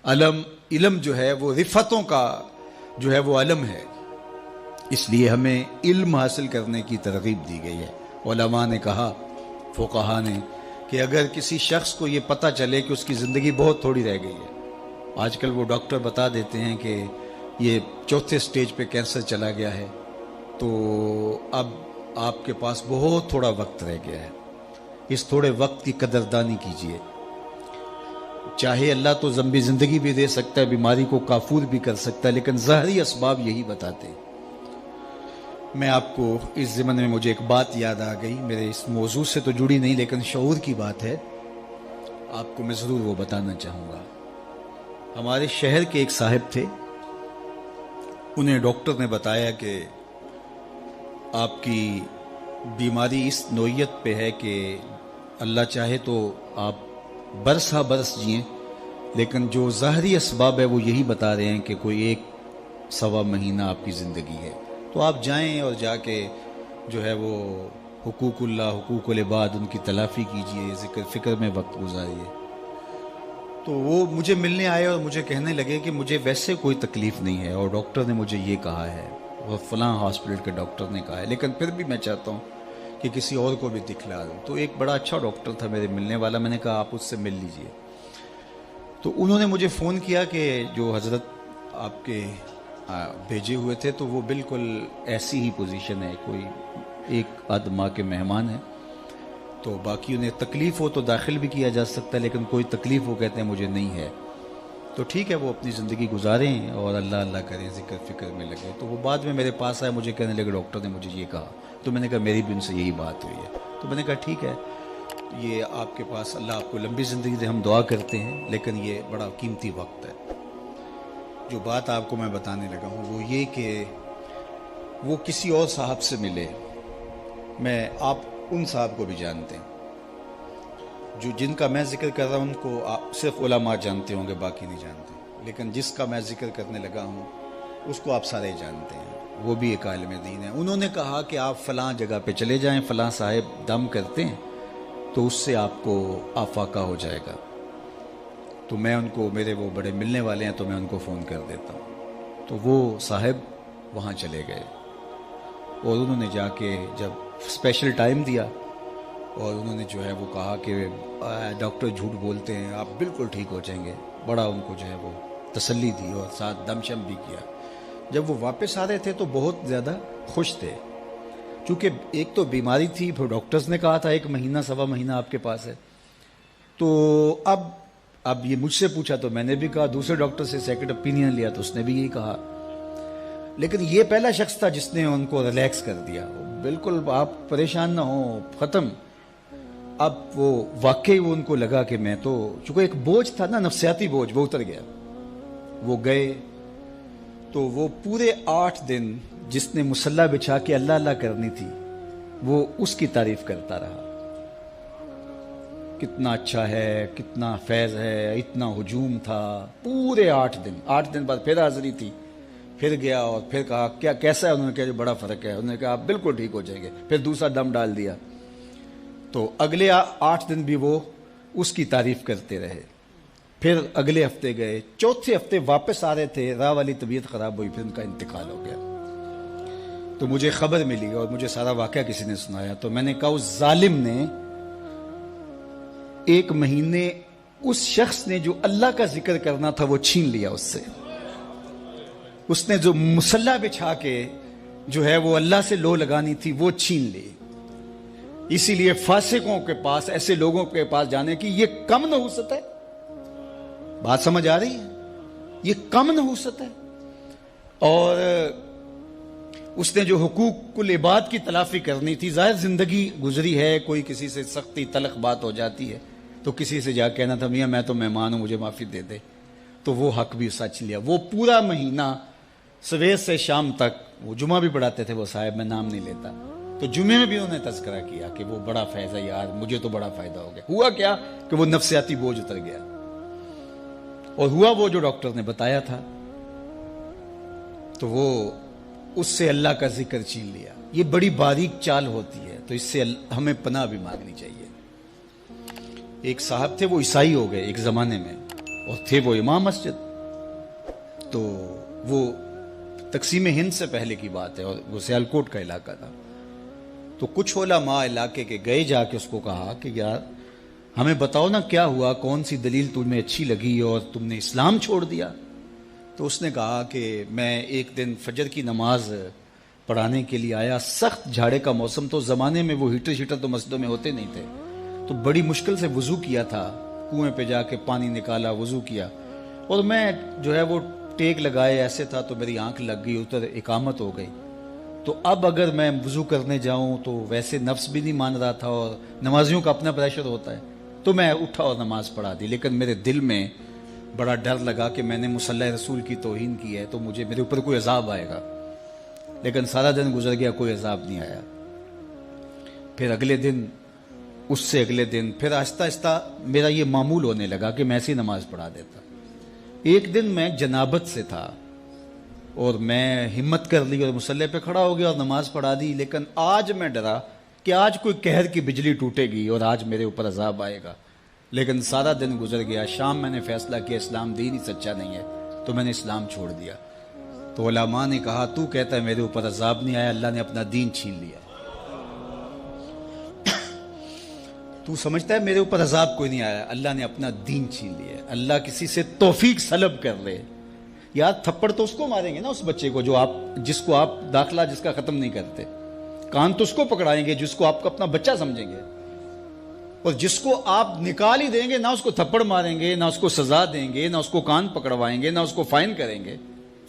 علم جو ہے وہ رفتوں کا جو ہے وہ علم ہے، اس لیے ہمیں علم حاصل کرنے کی ترغیب دی گئی ہے۔ علماء نے کہا، فقہا نے، کہ اگر کسی شخص کو یہ پتہ چلے کہ اس کی زندگی بہت تھوڑی رہ گئی ہے، آج کل وہ ڈاکٹر بتا دیتے ہیں کہ یہ 4تھے سٹیج پہ کینسر چلا گیا ہے، تو اب آپ کے پاس بہت تھوڑا وقت رہ گیا ہے، اس تھوڑے وقت کی قدردانی کیجیے۔ چاہے اللہ تو لمبی زندگی بھی دے سکتا ہے، بیماری کو کافور بھی کر سکتا ہے، لیکن ظاہری اسباب یہی بتاتے ہیں۔ میں آپ کو اس ضمن میں مجھے ایک بات یاد آ گئی، میرے اس موضوع سے تو جڑی نہیں لیکن شعور کی بات ہے، آپ کو میں ضرور وہ بتانا چاہوں گا۔ ہمارے شہر کے ایک صاحب تھے، انہیں ڈاکٹر نے بتایا کہ آپ کی بیماری اس نوعیت پہ ہے کہ اللہ چاہے تو آپ برس ہا برس جئیں، لیکن جو ظاہری اسباب ہے وہ یہی بتا رہے ہیں کہ کوئی 1-1.25 مہینہ آپ کی زندگی ہے، تو آپ جائیں اور جا کے جو ہے وہ حقوق اللہ، حقوق العباد، ان کی تلافی کیجئے، ذکر فکر میں وقت گزاریے۔ تو وہ مجھے ملنے آئے اور مجھے کہنے لگے کہ مجھے ویسے کوئی تکلیف نہیں ہے، اور ڈاکٹر نے مجھے یہ کہا ہے، اور فلاں ہاسپٹل کے ڈاکٹر نے کہا ہے، لیکن پھر بھی میں چاہتا ہوں کہ کسی اور کو بھی دکھلا دوں۔ تو ایک بڑا اچھا ڈاکٹر تھا میرے ملنے والا، میں نے کہا آپ اس سے مل لیجئے۔ تو انہوں نے مجھے فون کیا کہ جو حضرت آپ کے بھیجے ہوئے تھے تو وہ بالکل ایسی ہی پوزیشن ہے، کوئی 1-8 ماہ کے مہمان ہیں، تو باقی انہیں تکلیف ہو تو داخل بھی کیا جا سکتا ہے، لیکن کوئی تکلیف وہ کہتے ہیں مجھے نہیں ہے، تو ٹھیک ہے وہ اپنی زندگی گزاریں اور اللہ اللہ کریں، ذکر فکر میں لگے۔ تو وہ بعد میں میرے پاس آئے، مجھے کہنے لگے ڈاکٹر نے مجھے یہ کہا، تو میں نے کہا میری بھی ان سے یہی بات ہوئی ہے۔ تو میں نے کہا ٹھیک ہے، یہ آپ کے پاس اللہ آپ کو لمبی زندگی دے، ہم دعا کرتے ہیں، لیکن یہ بڑا قیمتی وقت ہے۔ جو بات آپ کو میں بتانے لگا ہوں وہ یہ کہ وہ کسی اور صاحب سے ملے، میں آپ ان صاحب کو بھی جانتے ہیں، جو جن کا میں ذکر کر رہا ہوں ان کو صرف علماء جانتے ہوں گے، باقی نہیں جانتے، لیکن جس کا میں ذکر کرنے لگا ہوں اس کو آپ سارے جانتے ہیں، وہ بھی ایک عالم دین ہے۔ انہوں نے کہا کہ آپ فلاں جگہ پہ چلے جائیں، فلاں صاحب دم کرتے ہیں تو اس سے آپ کو آفاقہ ہو جائے گا۔ تو میں ان کو، میرے وہ بڑے ملنے والے ہیں تو میں ان کو فون کر دیتا ہوں۔ تو وہ صاحب وہاں چلے گئے اور انہوں نے جا کے جب اسپیشل ٹائم دیا اور انہوں نے جو ہے وہ کہا کہ ڈاکٹر جھوٹ بولتے ہیں، آپ بالکل ٹھیک ہو جائیں گے، بڑا ان کو جو ہے وہ تسلی دی اور ساتھ دم شم بھی کیا۔ جب وہ واپس آ رہے تھے تو بہت زیادہ خوش تھے، چونکہ ایک تو بیماری تھی، پھر ڈاکٹرز نے کہا تھا 1 مہینہ 1.25 مہینہ آپ کے پاس ہے، تو اب یہ مجھ سے پوچھا تو میں نے بھی کہا، دوسرے ڈاکٹر سے سیکنڈ اوپینین لیا تو اس نے بھی یہی کہا، لیکن یہ پہلا شخص تھا جس نے ان کو ریلیکس کر دیا، بالکل آپ پریشان نہ ہوں، ختم۔ اب وہ واقعی وہ ان کو لگا کہ میں تو، چونکہ ایک بوجھ تھا نا، نفسیاتی بوجھ، وہ اتر گیا۔ وہ گئے تو وہ پورے 8 دن جس نے مصلی بچھا کے اللہ اللہ کرنی تھی وہ اس کی تعریف کرتا رہا، کتنا اچھا ہے، کتنا فیض ہے، اتنا ہجوم تھا، پورے 8 دن بعد پھر حاضری تھی، پھر گیا اور پھر کہا کیا کیسا ہے، انہوں نے کہا بڑا فرق ہے، انہوں نے کہا آپ بالکل ٹھیک ہو جائیں گے، پھر دوسرا دم ڈال دیا۔ تو اگلے 8 دن بھی وہ اس کی تعریف کرتے رہے، پھر اگلے ہفتے گئے، چوتھے ہفتے واپس آ رہے تھے، راہ والی طبیعت خراب ہوئی، پھر ان کا انتقال ہو گیا۔ تو مجھے خبر ملی اور مجھے سارا واقعہ کسی نے سنایا، تو میں نے کہا اس ظالم نے 1 مہینے اس شخص نے جو اللہ کا ذکر کرنا تھا وہ چھین لیا اس سے، اس نے جو مصلی بچھا کے جو ہے وہ اللہ سے لو لگانی تھی وہ چھین لی۔ اسی لیے فاسقوں کے پاس، ایسے لوگوں کے پاس جانے کی یہ کم نحوست ہے، بات سمجھ آ رہی ہے، یہ کم نحوست ہے۔ اور اس نے جو حقوق العباد کی تلافی کرنی تھی، ظاہر زندگی گزری ہے، کوئی کسی سے سختی تلخ بات ہو جاتی ہے تو کسی سے جا کہنا تھا میاں میں تو مہمان ہوں مجھے معافی دے دے، تو وہ حق بھی سچ لیا۔ وہ پورا مہینہ صبح سے شام تک، وہ جمعہ بھی پڑھاتے تھے وہ صاحب، میں نام نہیں لیتا، تو جمعے میں بھی انہوں نے تذکرہ کیا کہ وہ بڑا فیض ہے یار، مجھے تو بڑا فائدہ ہو گیا۔ ہوا کیا کہ وہ نفسیاتی بوجھ اتر گیا، اور ہوا وہ جو ڈاکٹر نے بتایا تھا، تو وہ اس سے اللہ کا ذکر چھین لیا۔ یہ بڑی باریک چال ہوتی ہے، تو اس سے ہمیں پناہ بھی مانگنی چاہیے۔ ایک صاحب تھے وہ عیسائی ہو گئے ایک زمانے میں، اور تھے وہ امام مسجد. تو وہ تقسیم ہند سے پہلے کی بات ہے اور وہ سیالکوٹ کا علاقہ تھا. تو کچھ علماء علاقے کے گئے, جا کے اس کو کہا کہ یار ہمیں بتاؤ نا کیا ہوا, کون سی دلیل تمہیں اچھی لگی اور تم نے اسلام چھوڑ دیا. تو اس نے کہا کہ میں ایک دن فجر کی نماز پڑھانے کے لیے آیا, سخت جھاڑے کا موسم, تو زمانے میں وہ ہیٹر شیٹر تو مسجدوں میں ہوتے نہیں تھے, تو بڑی مشکل سے وضو کیا تھا, کنویں پہ جا کے پانی نکالا, وضو کیا, اور میں جو ہے وہ ٹیک لگائے ایسے تھا تو میری آنکھ لگ گئی, ادھر اقامت ہو گئی. تو اب اگر میں وضو کرنے جاؤں تو ویسے نفس بھی نہیں مان رہا تھا اور نمازیوں کا اپنا پریشر ہوتا ہے, تو میں اٹھا اور نماز پڑھا دی. لیکن میرے دل میں بڑا ڈر لگا کہ میں نے مصلی رسول کی توہین کی ہے تو میرے اوپر کوئی عذاب آئے گا. لیکن سارا دن گزر گیا, کوئی عذاب نہیں آیا. پھر اگلے دن, اس سے اگلے دن, پھر آہستہ آہستہ میرا یہ معمول ہونے لگا کہ میں ایسی نماز پڑھا دیتا. ایک دن میں جنابت سے تھا اور میں ہمت کر لی اور مصلی پہ کھڑا ہو گیا اور نماز پڑھا دی. لیکن آج میں ڈرا کہ آج کوئی قہر کی بجلی ٹوٹے گی اور آج میرے اوپر عذاب آئے گا. لیکن سارا دن گزر گیا. شام میں نے فیصلہ کیا اسلام دین ہی سچا نہیں ہے, تو میں نے اسلام چھوڑ دیا. تو علماء نے کہا تو کہتا ہے میرے اوپر عذاب نہیں آیا, اللہ نے اپنا دین چھین لیا. تو سمجھتا ہے میرے اوپر عذاب کوئی نہیں آیا, اللہ نے اپنا دین چھین لیا. اللہ کسی سے توفیق سلب کر لے, یار تھپڑ تو اس کو ماریں گے نا, اس بچے کو جس کو آپ داخلہ جس کا ختم نہیں کرتے. کان تو اس کو پکڑائیں گے جس کو آپ کا اپنا بچہ سمجھیں گے, اور جس کو آپ نکال ہی دیں گے نہ اس کو تھپڑ ماریں گے, نہ اس کو سزا دیں گے, نہ اس کو کان پکڑوائیں گے, نہ اس کو فائن کریں گے.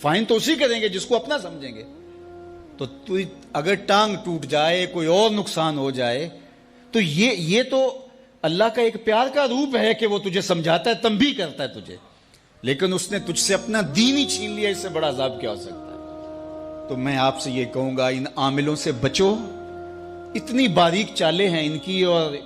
فائن تو اسی کریں گے جس کو اپنا سمجھیں گے. تو اگر ٹانگ ٹوٹ جائے, کوئی اور نقصان ہو جائے, تو یہ تو اللہ کا ایک پیار کا روپ ہے کہ وہ تجھے سمجھاتا ہے, تنبیہ کرتا ہے تجھے. لیکن اس نے تجھ سے اپنا دین ہی چھین لیا, اس سے بڑا عذاب کیا ہو سکتا ہے. تو میں آپ سے یہ کہوں گا, ان عاملوں سے بچو. اتنی باریک چالیں ہیں ان کی. اور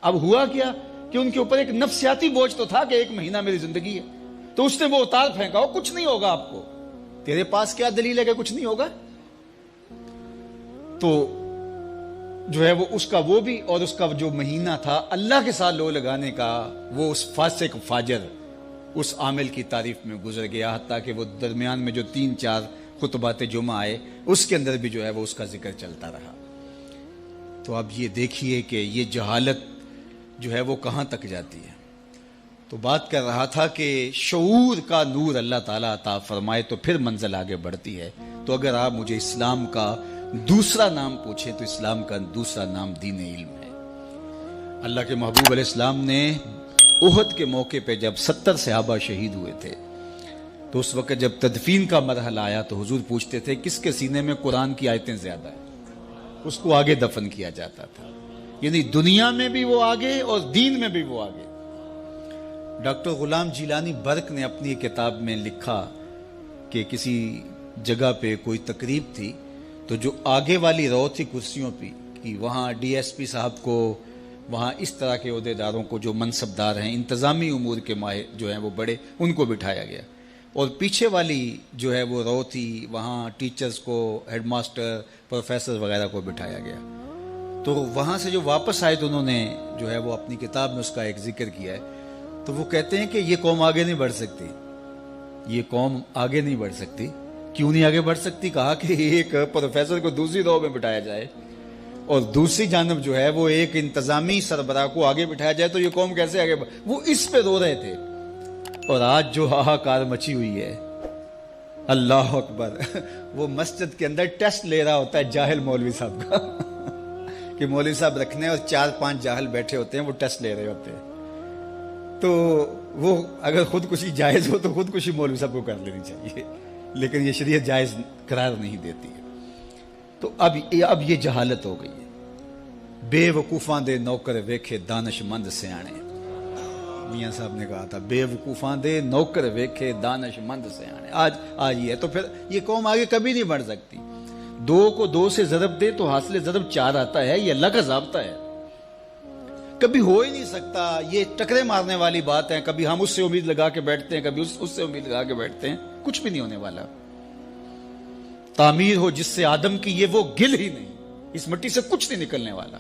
اب ہوا کیا کہ ان کے اوپر ایک نفسیاتی بوجھ تو تھا کہ 1 مہینہ میری زندگی ہے, تو اس نے وہ اتار پھینکا, کچھ نہیں ہوگا آپ کو. تیرے پاس کیا دلیل ہے کہ کچھ نہیں ہوگا؟ تو جو ہے وہ اس کا وہ بھی, اور اس کا جو مہینہ تھا اللہ کے ساتھ لو لگانے کا, وہ اس فاسق فاجر اس عامل کی تعریف میں گزر گیا. حتیٰ کہ وہ درمیان میں جو 3-4 خطبات جمعہ آئے اس کے اندر بھی جو ہے وہ اس کا ذکر چلتا رہا. تو اب یہ دیکھیے کہ یہ جہالت جو ہے وہ کہاں تک جاتی ہے. تو بات کر رہا تھا کہ شعور کا نور اللہ تعالیٰ عطا فرمائے تو پھر منزل آگے بڑھتی ہے. تو اگر آپ مجھے اسلام کا دوسرا نام پوچھیں تو اسلام کا دوسرا نام دین علم ہے. اللہ کے محبوب علیہ السلام نے احد کے موقع پہ جب 70 صحابہ شہید ہوئے تھے, تو اس وقت جب تدفین کا مرحلہ آیا تو حضور پوچھتے تھے کس کے سینے میں قرآن کی آیتیں زیادہ ہیں, اس کو آگے دفن کیا جاتا تھا. یعنی دنیا میں بھی وہ آگے اور دین میں بھی وہ آگے. ڈاکٹر غلام جیلانی برق نے اپنی کتاب میں لکھا کہ کسی جگہ پہ کوئی تقریب تھی, تو جو آگے والی رو تھی کرسیوں پہ کہ وہاں ڈی ایس پی صاحب کو, وہاں اس طرح کے عہدیداروں کو جو منصبدار ہیں, انتظامی امور کے ماہر جو ہیں وہ بڑے, ان کو بٹھایا گیا. اور پیچھے والی جو ہے وہ رو تھی, وہاں ٹیچرز کو, ہیڈ ماسٹر, پروفیسر وغیرہ کو بٹھایا گیا. تو وہاں سے جو واپس آئے تو انہوں نے جو ہے وہ اپنی کتاب میں اس کا ایک ذکر کیا ہے. تو وہ کہتے ہیں کہ یہ قوم آگے نہیں بڑھ سکتی, یہ قوم آگے نہیں بڑھ سکتی. کیوں نہیں آگے بڑھ سکتی؟ کہا کہ ایک پروفیسر کو دوسری رو میں بٹھایا جائے اور دوسری جانب جو ہے وہ ایک انتظامی سربراہ کو آگے بٹھایا جائے تو یہ قوم کیسے آگے بڑھ. وہ اس پہ رو رہے تھے. اور آج جو ہاہاکار مچی ہوئی ہے, اللہ اکبر, وہ مسجد کے اندر ٹیسٹ لے رہا ہوتا ہے جاہل مولوی صاحب کا کہ مولوی صاحب رکھنے اور 4-5 جاہل بیٹھے ہوتے ہیں, وہ ٹیسٹ لے رہے ہوتے ہیں. تو وہ اگر خودکشی جائز ہو تو خودکشی مولوی صاحب کو کر لینی چاہیے, لیکن یہ شریعت جائز قرار نہیں دیتی ہے. تو اب یہ جہالت ہو گئی ہے. بے وقوفاں دے نوکر ویکھے دانش مند سیانے, میاں صاحب نے کہا تھا بے وقوفاں دے نوکر ویکھے دانش مند سیانے. آج یہ ہے. تو پھر یہ قوم آگے کبھی نہیں بڑھ سکتی. 2 کو 2 سے ضرب دے تو حاصل ضرب 4 آتا ہے. یہ اللہ کا ضابطہ ہے, کبھی ہو ہی نہیں سکتا. یہ ٹکرے مارنے والی بات ہے. کبھی ہم اس سے امید لگا کے بیٹھتے ہیں, کبھی اس سے امید لگا کے بیٹھتے ہیں. کچھ بھی نہیں ہونے والا. تعمیر ہو جس سے آدم کی, یہ وہ گل ہی نہیں. اس مٹی سے کچھ نہیں نکلنے والا.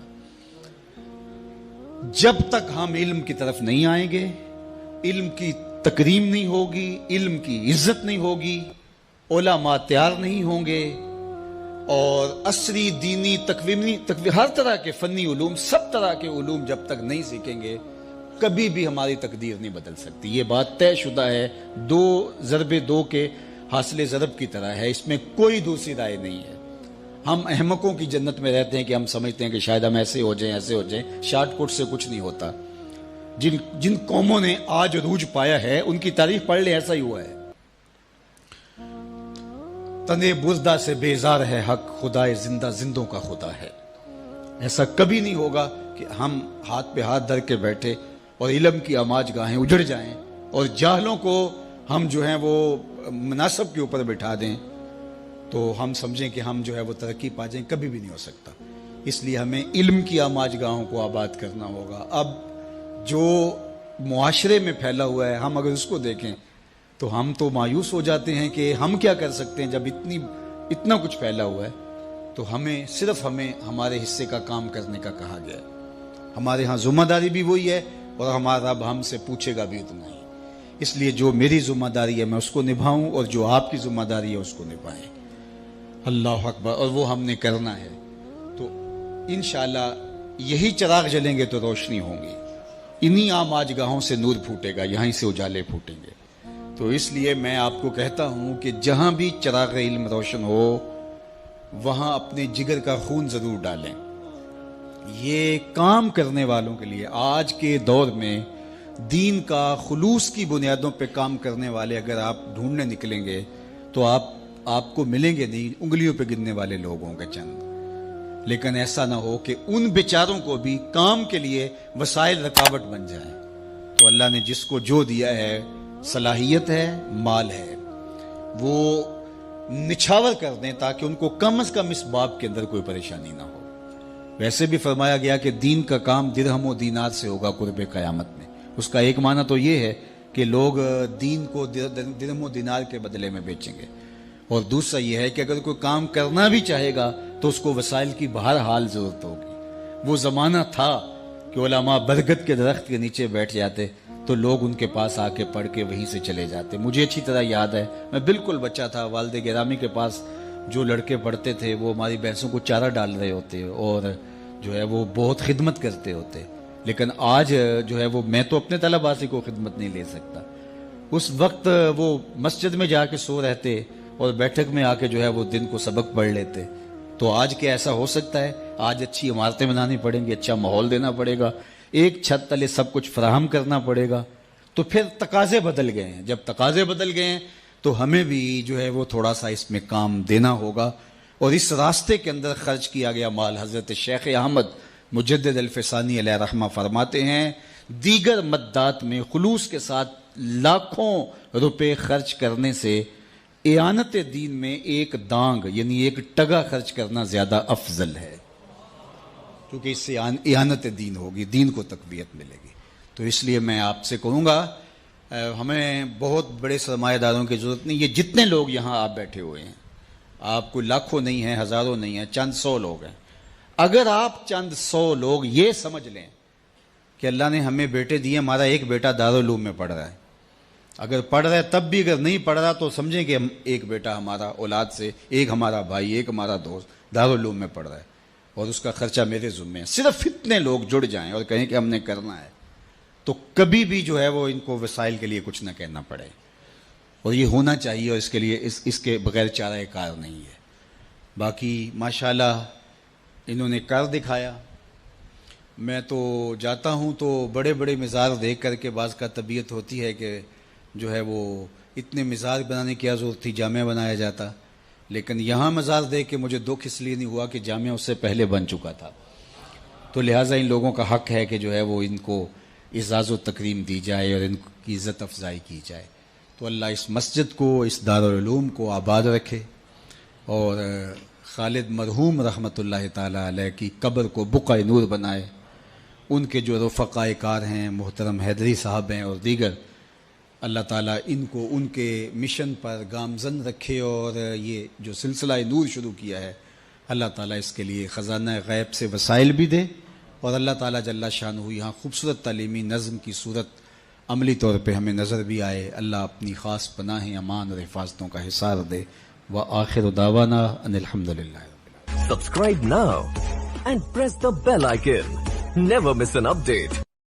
جب تک ہم علم کی طرف نہیں آئیں گے, علم کی تکریم نہیں ہوگی، علم کی عزت نہیں ہوگی، علماء تیار نہیں ہوں گے، اور عصری دینی تکوینی ہر طرح کے فنی علوم، سب طرح کے علوم جب تک نہیں سیکھیں گے کبھی بھی ہماری تقدیر نہیں بدل سکتی. یہ بات طے شدہ ہے، 2 ضرب 2 کے حاصل ضرب کی طرح ہے، اس میں کوئی دوسری رائے نہیں ہے. ہم احمقوں کی جنت میں رہتے ہیں کہ ہم سمجھتے ہیں کہ شاید ہم ایسے ہو جائیں ایسے ہو جائیں، شارٹ کٹ سے کچھ نہیں ہوتا. جن قوموں نے آج عروج پایا ہے ان کی تاریخ پڑھ لیں، ایسا ہی ہوا ہے. تنے بزدہ سے بیزار ہے حق، خدائے زندہ زندوں کا خدا ہے. ایسا کبھی نہیں ہوگا کہ ہم ہاتھ پہ ہاتھ دھر کے بیٹھے اور علم کی آماج گاہیں اجڑ جائیں اور جاہلوں کو ہم جو ہیں وہ مناصب کے اوپر بٹھا دیں تو ہم سمجھیں کہ ہم جو ہے وہ ترقی پا جائیں. کبھی بھی نہیں ہو سکتا. اس لیے ہمیں علم کی آماج گاہوں کو آباد کرنا ہوگا. اب جو معاشرے میں پھیلا ہوا ہے ہم اگر اس کو دیکھیں تو ہم تو مایوس ہو جاتے ہیں کہ ہم کیا کر سکتے ہیں جب اتنا کچھ پھیلا ہوا ہے. تو صرف ہمیں ہمارے حصے کا کام کرنے کا کہا گیا ہے. ہمارے ہاں ذمہ داری بھی وہی ہے اور ہمارا رب ہم سے پوچھے گا بھی اتنا ہی. اس لیے جو میری ذمہ داری ہے میں اس کو نبھاؤں اور جو آپ کی ذمہ داری ہے اس کو نبھائیں. اللہ اکبر. اور وہ ہم نے کرنا ہے. تو انشاءاللہ یہی چراغ جلیں گے تو روشنی ہوں گی. انہی عام آج گاہوں سے نور پھوٹے گا، یہیں سے اجالے پھوٹیں گے. تو اس لیے میں آپ کو کہتا ہوں کہ جہاں بھی چراغ علم روشن ہو وہاں اپنے جگر کا خون ضرور ڈالیں. یہ کام کرنے والوں کے لیے آج کے دور میں دین کا خلوص کی بنیادوں پہ کام کرنے والے اگر آپ ڈھونڈنے نکلیں گے تو آپ کو ملیں گے نہیں، انگلیوں پہ گننے والے لوگوں کے چند. لیکن ایسا نہ ہو کہ ان بیچاروں کو بھی کام کے لیے وسائل رکاوٹ بن جائیں. تو اللہ نے جس کو جو دیا ہے، صلاحیت ہے، مال ہے، وہ نچھاور کر دیں تاکہ ان کو کم از کم اس باب کے اندر کوئی پریشانی نہ ہو. ویسے بھی فرمایا گیا کہ دین کا کام درہم و دینار سے ہوگا قرب قیامت میں. اس کا ایک معنی تو یہ ہے کہ لوگ دین کو درہم و دینار کے بدلے میں بیچیں گے، اور دوسرا یہ ہے کہ اگر کوئی کام کرنا بھی چاہے گا تو اس کو وسائل کی بہرحال ضرورت ہوگی. وہ زمانہ تھا کہ علماء برگد کے درخت کے نیچے بیٹھ جاتے تو لوگ ان کے پاس آ کے پڑھ کے وہیں سے چلے جاتے. مجھے اچھی طرح یاد ہے، میں بالکل بچہ تھا، والد گرامی کے پاس جو لڑکے پڑھتے تھے وہ ہماری بھینسوں کو چارہ ڈال رہے ہوتے اور جو ہے وہ بہت خدمت کرتے ہوتے. لیکن آج جو ہے وہ میں تو اپنے طلباء سے کوئی خدمت نہیں لے سکتا. اس وقت وہ مسجد میں جا کے سو رہتے اور بیٹھک میں آ کے جو ہے وہ دن کو سبق پڑھ لیتے. تو آج کیا ایسا ہو سکتا ہے؟ آج اچھی عمارتیں بنانی پڑیں گی، اچھا ماحول دینا پڑے گا، ایک چھت تلے سب کچھ فراہم کرنا پڑے گا. تو پھر تقاضے بدل گئے ہیں. جب تقاضے بدل گئے ہیں تو ہمیں بھی جو ہے وہ تھوڑا سا اس میں کام دینا ہوگا. اور اس راستے کے اندر خرچ کیا گیا مال، حضرت شیخ احمد مجدد الفسانی علیہ رحمہ فرماتے ہیں دیگر مدات میں خلوص کے ساتھ لاکھوں روپے خرچ کرنے سے اعانت دین میں ایک دانگ یعنی ایک ٹگا خرچ کرنا زیادہ افضل ہے، کیونکہ اس سے اعانت دین ہوگی، دین کو تقویت ملے گی. تو اس لیے میں آپ سے کہوں گا ہمیں بہت بڑے سرمایہ داروں کی ضرورت نہیں. یہ جتنے لوگ یہاں آپ بیٹھے ہوئے ہیں، آپ کو لاکھوں نہیں ہیں، ہزاروں نہیں ہیں، چند 100 لوگ ہیں. اگر آپ چند 100 لوگ یہ سمجھ لیں کہ اللہ نے ہمیں بیٹے دیے، ہمارا ایک بیٹا دارالعلوم میں پڑھ رہا ہے، اگر پڑھ رہا ہے تب بھی اگر نہیں پڑھ رہا تو سمجھیں کہ ایک بیٹا ہمارا اولاد سے، ایک ہمارا بھائی، ایک ہمارا دوست دارالعلوم میں پڑھ رہا ہے اور اس کا خرچہ میرے ذمہ ہے. صرف اتنے لوگ جڑ جائیں اور کہیں کہ ہم نے کرنا ہے تو کبھی بھی جو ہے وہ ان کو وسائل کے لیے کچھ نہ کہنا پڑے. اور یہ ہونا چاہیے، اور اس کے لیے اس کے بغیر چارہ کار نہیں ہے. باقی ماشاءاللہ انہوں نے کر دکھایا. میں تو جاتا ہوں تو بڑے بڑے مزار دیکھ کر کے بعض کا طبیعت ہوتی ہے کہ جو ہے وہ اتنے مزار بنانے کی ضرورت تھی، جامعہ بنایا جاتا. لیکن یہاں مزار دیکھ کے مجھے دکھ اس لیے نہیں ہوا کہ جامعہ اس سے پہلے بن چکا تھا. تو لہٰذا ان لوگوں کا حق ہے کہ جو ہے وہ ان کو اعزاز و تکریم دی جائے اور ان کی عزت افزائی کی جائے. تو اللہ اس مسجد کو، اس دارالعلوم کو آباد رکھے اور خالد مرحوم رحمۃ اللہ تعالیٰ علیہ کی قبر کو بقعہ نور بنائے. ان کے جو رفقائے کار ہیں، محترم حیدری صاحب ہیں اور دیگر، اللہ تعالیٰ ان کو ان کے مشن پر گامزن رکھے اور یہ جو سلسلہ نور شروع کیا ہے اللہ تعالیٰ اس کے لیے خزانہ غیب سے وسائل بھی دے. اور اللہ تعالیٰ جل شانہ یہاں خوبصورت تعلیمی نظم کی صورت عملی طور پہ ہمیں نظر بھی آئے. اللہ اپنی خاص پناہ امان اور حفاظتوں کا حصار دے. وآخر دعوانا ان الحمدللہ. Subscribe now and press the bell icon. Never miss an update.